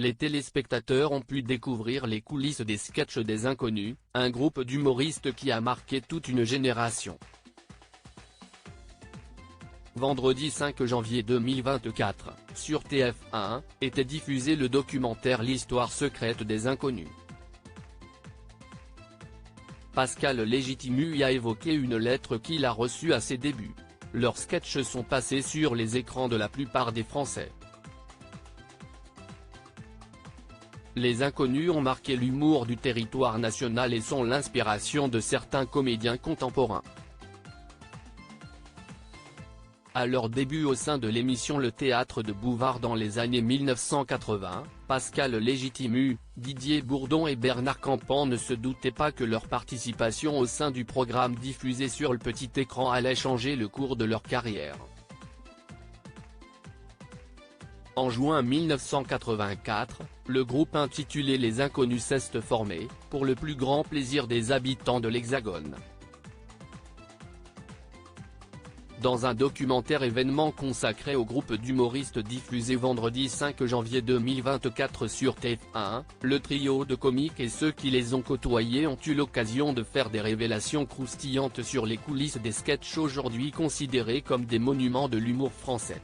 les téléspectateurs ont pu découvrir les coulisses des sketchs des Inconnus, un groupe d'humoristes qui a marqué toute une génération. Vendredi 5 janvier 2024, sur TF1, était diffusé le documentaire L'histoire secrète des Inconnus. Pascal Légitimu y a évoqué une lettre qu'il a reçue à ses débuts. Leurs sketchs sont passés sur les écrans de la plupart des Français. Les Inconnus ont marqué l'humour du territoire national et sont l'inspiration de certains comédiens contemporains. À leur début au sein de l'émission Le Théâtre de Bouvard dans les années 1980, Pascal Légitimu, Didier Bourdon et Bernard Campan ne se doutaient pas que leur participation au sein du programme diffusé sur le petit écran allait changer le cours de leur carrière. En juin 1984, le groupe intitulé Les Inconnus s'est formé, pour le plus grand plaisir des habitants de l'Hexagone. Dans un documentaire événement consacré au groupe d'humoristes diffusé vendredi 5 janvier 2024 sur TF1, le trio de comiques et ceux qui les ont côtoyés ont eu l'occasion de faire des révélations croustillantes sur les coulisses des sketchs aujourd'hui considérés comme des monuments de l'humour français.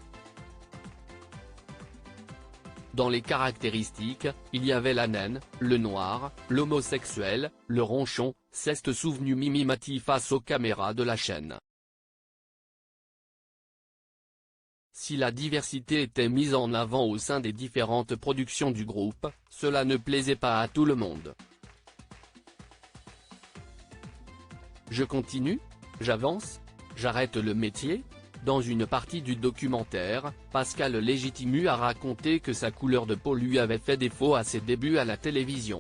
Dans les caractéristiques, il y avait la naine, le noir, l'homosexuel, le ronchon, s'est souvenu Mimi Mati face aux caméras de la chaîne. Si la diversité était mise en avant au sein des différentes productions du groupe, cela ne plaisait pas à tout le monde. Je continue ? J'avance ? J'arrête le métier ? Dans une partie du documentaire, Pascal Légitimu a raconté que sa couleur de peau lui avait fait défaut à ses débuts à la télévision.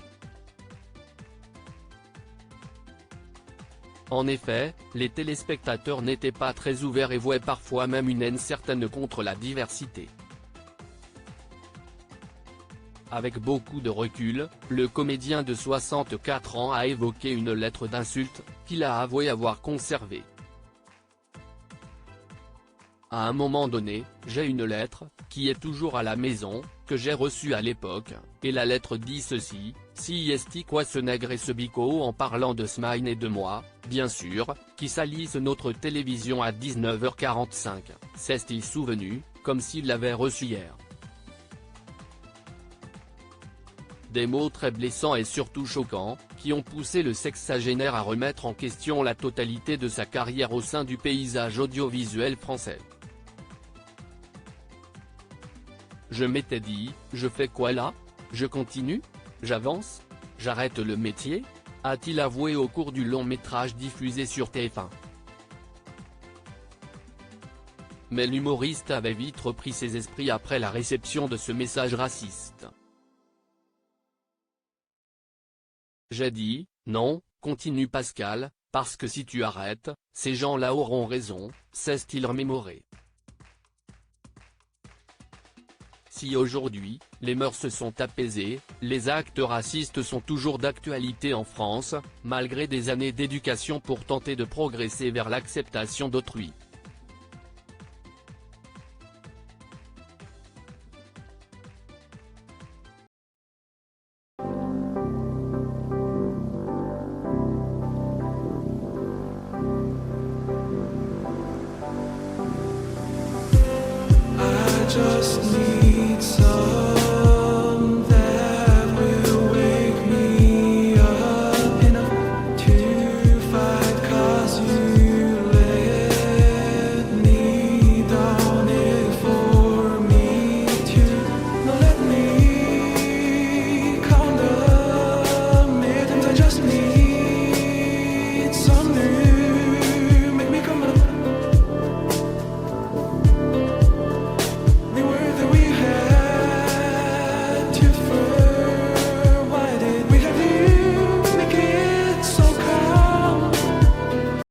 En effet, les téléspectateurs n'étaient pas très ouverts et vouaient parfois même une haine certaine contre la diversité. Avec beaucoup de recul, le comédien de 64 ans a évoqué une lettre d'insulte, qu'il a avoué avoir conservée. À un moment donné, j'ai une lettre, qui est toujours à la maison, que j'ai reçue à l'époque, et la lettre dit ceci: si esti quoi ce nègre et ce bico en parlant de Smine et de moi, bien sûr, qui salissent notre télévision à 19h45, s'est-il souvenu, comme s'il l'avait reçu hier. Des mots très blessants et surtout choquants, qui ont poussé le sexagénaire à remettre en question la totalité de sa carrière au sein du paysage audiovisuel français. Je m'étais dit, je fais quoi là ? Je continue ? J'avance ? J'arrête le métier ? A-t-il avoué au cours du long métrage diffusé sur TF1. Mais l'humoriste avait vite repris ses esprits après la réception de ce message raciste. J'ai dit, non, continue Pascal, parce que si tu arrêtes, ces gens-là auront raison, s'est-il remémoré. Si aujourd'hui, les mœurs sont apaisées, les actes racistes sont toujours d'actualité en France, malgré des années d'éducation pour tenter de progresser vers l'acceptation d'autrui. Just need